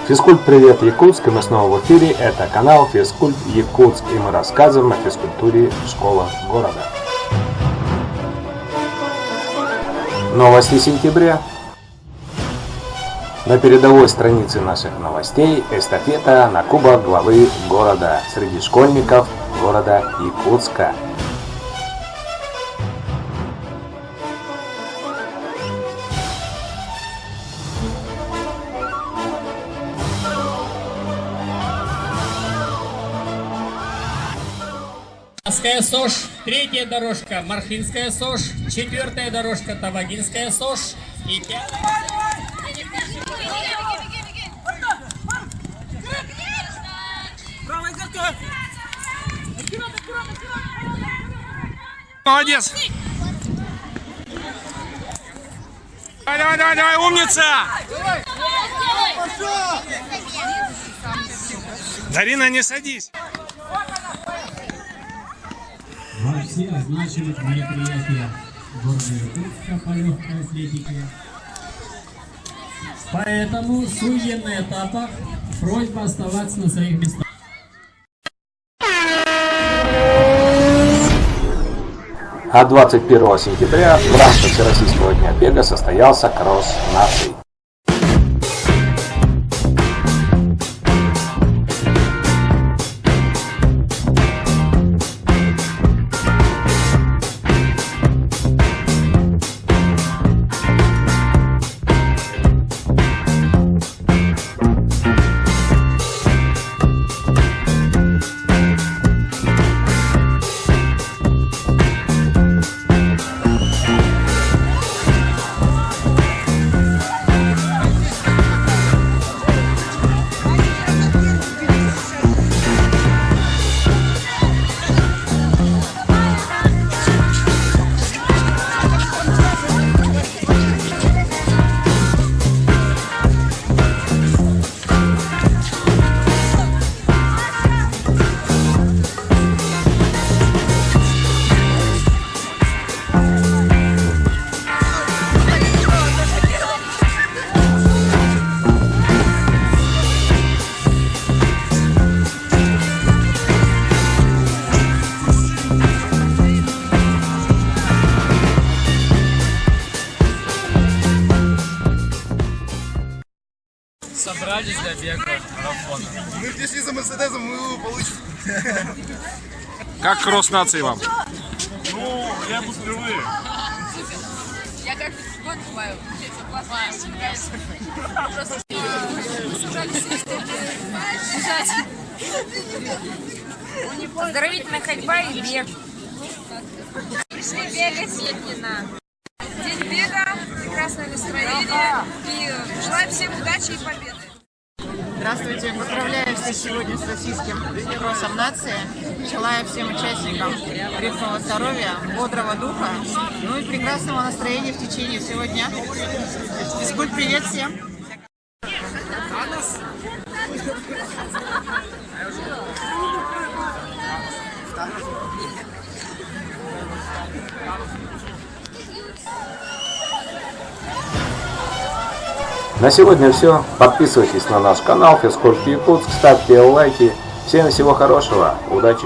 Физкульт-привет, Якутск, и мы снова в эфире. Это канал Физкульт Якутск, и мы рассказываем о физкультуре в школах города. Новости сентября. На передовой странице наших новостей эстафета на кубок главы города среди школьников города Якутска. СОЖ, третья дорожка Марфинская СОЖ, четвертая дорожка Тавагинская СОЖ и пятая... Молодец! Давай, умница! Дарина, не садись! Во все означенных мероприятиях города Якутска по легкой атлетике. Поэтому с уедем на этапах просьба оставаться на своих местах. А 21 сентября в рамках Всероссийского дня бега состоялся кросс наций. Собрались для бега марафона. Мы пришли за Мерседесом, мы его получим. Как кросс нации вам? Ну, я буду впервые. Я каждый год бываю. Это классно. Просто оздоровительная ходьба и бег. Пришли бегать Светлина. День бега, прекрасное настроение и желаю всем удачи и победы. Здравствуйте! Поздравляю всех сегодня с российским кроссом нации. Желаю всем участникам крепкого здоровья, бодрого духа, ну и прекрасного настроения в течение всего дня. Физкульт, привет всем! На сегодня все. Подписывайтесь на наш канал Физкульт Якутск, ставьте лайки. Всем всего хорошего. Удачи!